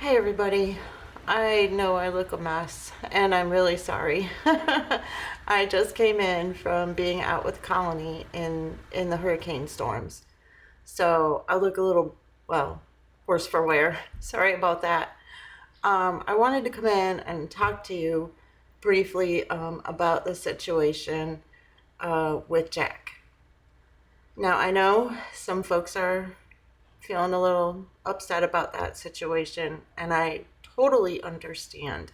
Hey everybody. I know I look a mess and I'm really sorry. I just came in from being out with Colony in the hurricane storms. So I look a little, well, worse for wear. Sorry about that. I wanted to come in and talk to you briefly about the situation with Jack. Now, I know some folks are feeling a little upset about that situation, and I totally understand.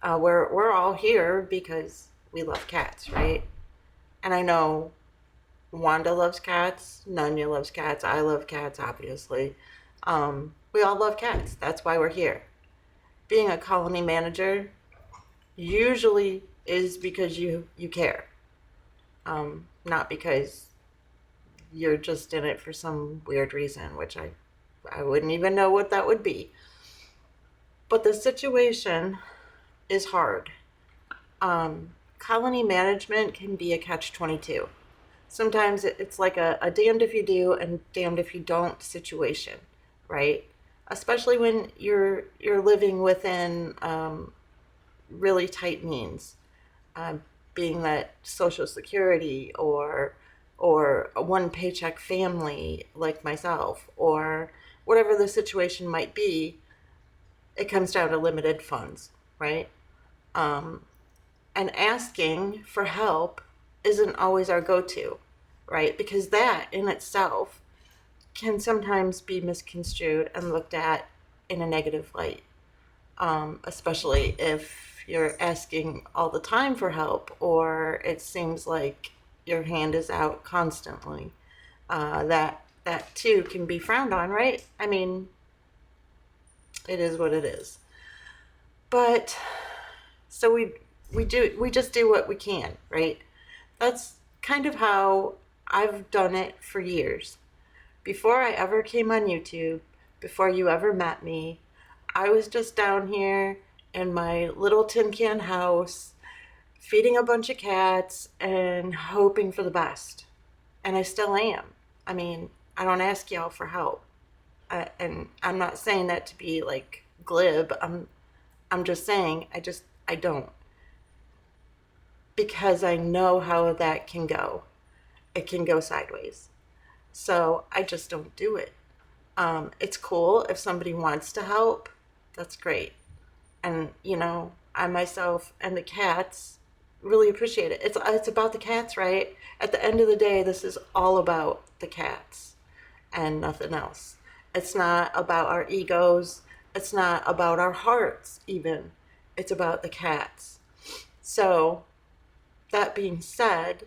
We're all here because we love cats, right? And I know Wanda loves cats, Nunya loves cats, I love cats, obviously. We all love cats. That's why we're here. Being a colony manager usually is because you care, not because you're just in it for some weird reason, which I wouldn't even know what that would be. But the situation is hard. Colony management can be a catch-22. Sometimes it's like a damned if you do and damned if you don't situation, right? Especially when you're living within really tight means, um, being that Social Security or a one paycheck family like myself, or whatever the situation might be. It comes down to limited funds, right? Um, and asking for help isn't always our go-to, right? Because that in itself can sometimes be misconstrued and looked at in a negative light, especially if you're asking all the time for help or it seems like your hand is out constantly. That too can be frowned on, right? I mean, it is what it is. But so we just do what we can, right? That's kind of how I've done it for years. Before I ever came on YouTube, before you ever met me, I was just down here in my little tin can house, feeding a bunch of cats and hoping for the best. And I still am. I mean, I don't ask y'all for help. And I'm not saying that to be like glib. I'm just saying I don't, because I know how that can go. It can go sideways. So I just don't do it. It's cool if somebody wants to help. That's great. And I myself and the cats really appreciate it. It's about the cats, right? At the end of the day, this is all about the cats and nothing else. It's not about our egos. It's not about our hearts even. It's about the cats. So that being said,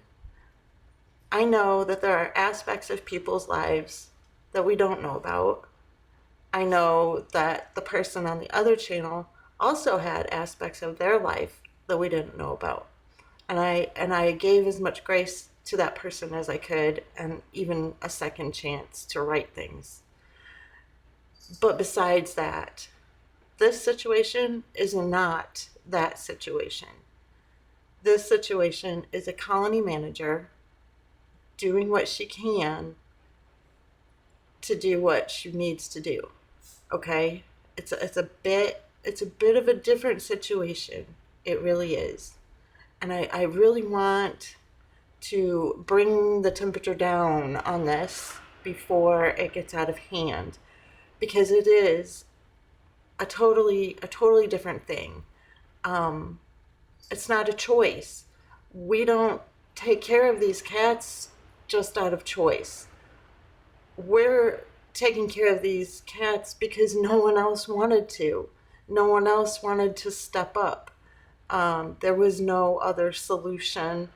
I know that there are aspects of people's lives that we don't know about. I know that the person on the other channel also had aspects of their life that we didn't know about. And I gave as much grace to that person as I could, and even a second chance to right things. But besides that, this situation is not that situation. This situation is a colony manager doing what she can to do what she needs to do. Okay? It's a bit of a different situation. It really is. And I really want to bring the temperature down on this before it gets out of hand, because it is a totally different thing. Um, it's not a choice. We don't take care of these cats just out of choice. We're taking care of these cats because no one else wanted to. No one else wanted to step up. There was no other solution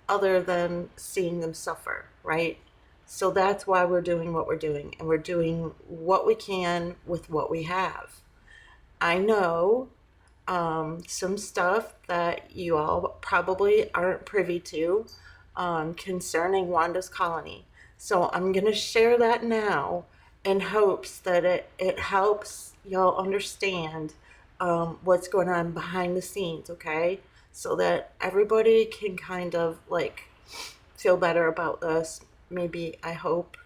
other than seeing them suffer, right? So that's why we're doing what we're doing, and we're doing what we can with what we have. I know some stuff that you all probably aren't privy to concerning Wanda's colony. So I'm going to share that now in hopes that it helps y'all understand what's going on behind the scenes, okay? So that everybody can kind of like feel better about this. Maybe, I hope.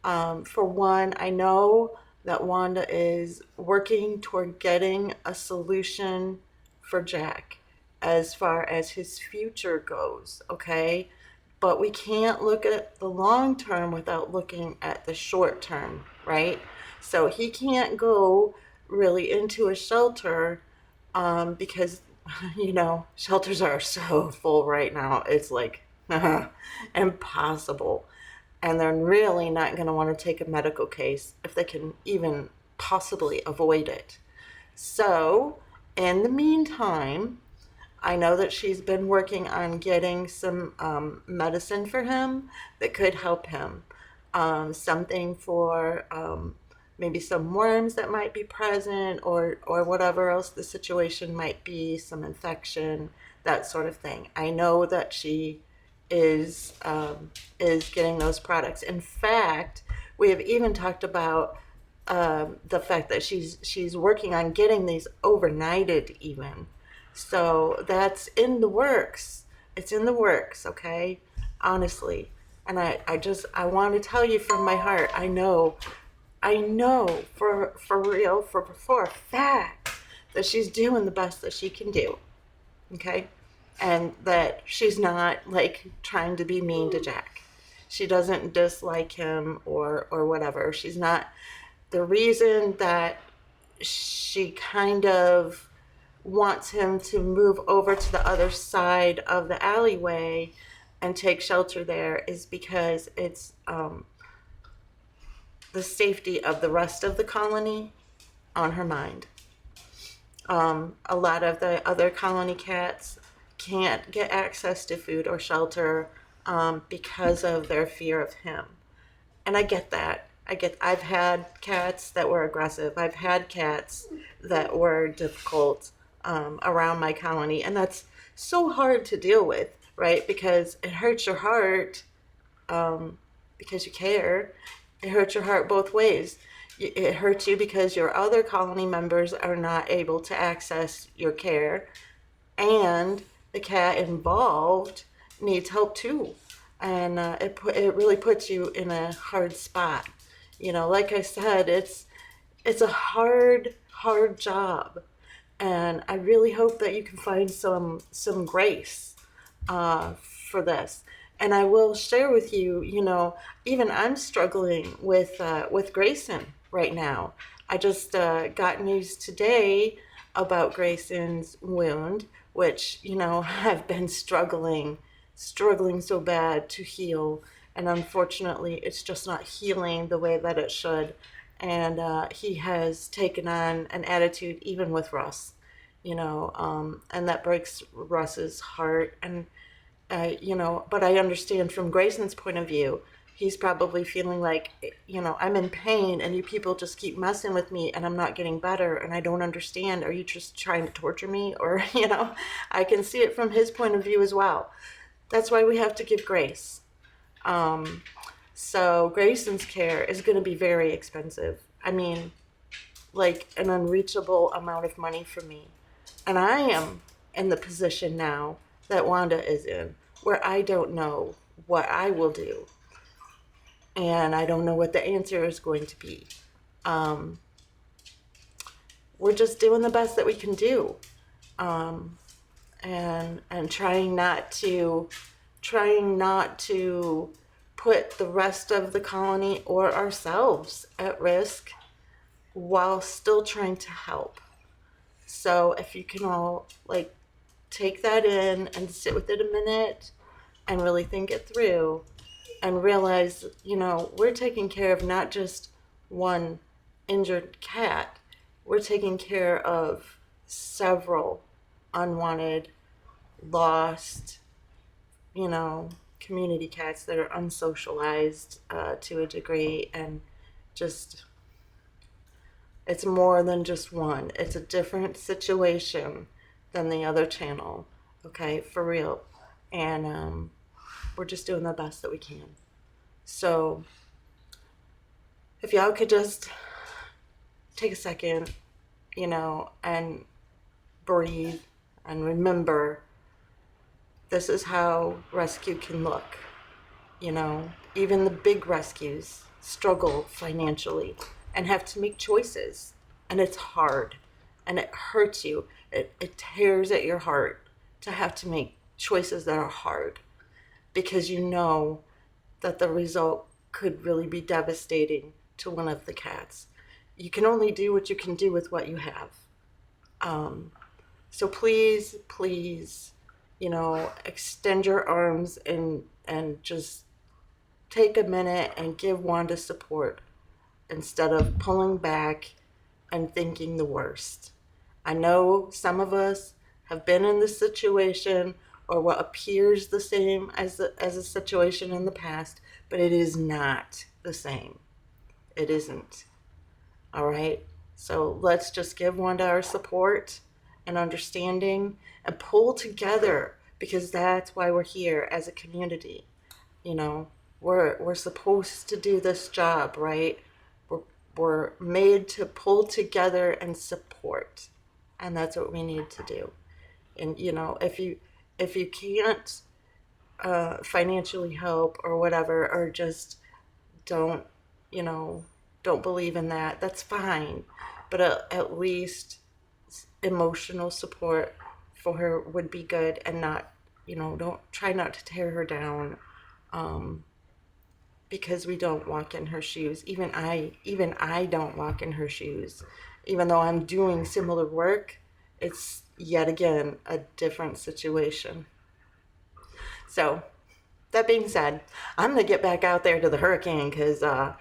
For one, I know that Wanda is working toward getting a solution for Jack as far as his future goes, okay? But we can't look at the long term without looking at the short term, right? So he can't go really into a shelter because, shelters are so full right now. It's like impossible. And they're really not going to want to take a medical case if they can even possibly avoid it. So, in the meantime, I know that she's been working on getting some medicine for him that could help him. Something for maybe some worms that might be present, or whatever else the situation might be, some infection, that sort of thing. I know that she is getting those products. In fact, we have even talked about the fact that she's working on getting these overnighted even. So that's in the works. It's in the works, okay? Honestly. And I want to tell you from my heart, I know for real, for a fact that she's doing the best that she can do. Okay? And that she's not like trying to be mean to Jack. She doesn't dislike him or whatever. She's not. The reason that she kind of wants him to move over to the other side of the alleyway and take shelter there is because it's the safety of the rest of the colony on her mind. A lot of the other colony cats can't get access to food or shelter because of their fear of him. And I get that. I've had cats that were aggressive. I've had cats that were difficult around my colony. And that's so hard to deal with, right? Because it hurts your heart because you care. It hurts your heart both ways. It hurts you because your other colony members are not able to access your care, and the cat involved needs help too. And it really puts you in a hard spot. Like I said, it's a hard job, and I really hope that you can find some grace for this. And I will share with you, even I'm struggling with Grayson right now. I just got news today about Grayson's wound, which, I've been struggling so bad to heal. And unfortunately, it's just not healing the way that it should. And he has taken on an attitude even with Russ, and that breaks Russ's heart. And but I understand from Grayson's point of view, he's probably feeling like, I'm in pain and you people just keep messing with me and I'm not getting better and I don't understand. Are you just trying to torture me? Or, I can see it from his point of view as well. That's why we have to give grace. So Grayson's care is going to be very expensive. I mean, like an unreachable amount of money for me. And I am in the position now that Wanda is in, where I don't know what I will do. And I don't know what the answer is going to be. We're just doing the best that we can do. And trying not to put the rest of the colony or ourselves at risk while still trying to help. So if you can all take that in and sit with it a minute and really think it through and realize, we're taking care of not just one injured cat. We're taking care of several unwanted, lost, community cats that are unsocialized to a degree, and just, it's more than just one. It's a different situation than the other channel, okay, for real. And we're just doing the best that we can. So if y'all could just take a second, and breathe and remember, this is how rescue can look. Even the big rescues struggle financially, and have to make choices. And it's hard and it hurts you. It tears at your heart to have to make choices that are hard because you know that the result could really be devastating to one of the cats. You can only do what you can do with what you have. Um, so please, please, extend your arms and just take a minute and give Wanda support instead of pulling back and thinking the worst. I know some of us have been in this situation or what appears the same as a situation in the past, but it is not the same. It isn't. All right? So let's just give Wanda our support and understanding and pull together because that's why we're here as a community. You know, we're supposed to do this job, right? We're, we're made to pull together and support. And that's what we need to do. And if you can't financially help or whatever, or just don't you know don't believe in that, that's fine. But at least emotional support for her would be good, and not don't try not to tear her down, um, because we don't walk in her shoes. Even I don't walk in her shoes, even though I'm doing similar work. It's yet again a different situation. So that being said, I'm gonna get back out there to the hurricane because I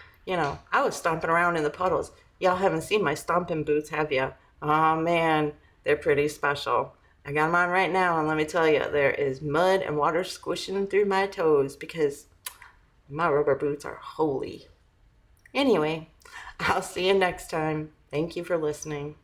was stomping around in the puddles. Y'all haven't seen my stomping boots, have you? Oh man, they're pretty special. I got them on right now, and let me tell you, there is mud and water squishing through my toes because my rubber boots are holy. Anyway, I'll see you next time. Thank you for listening.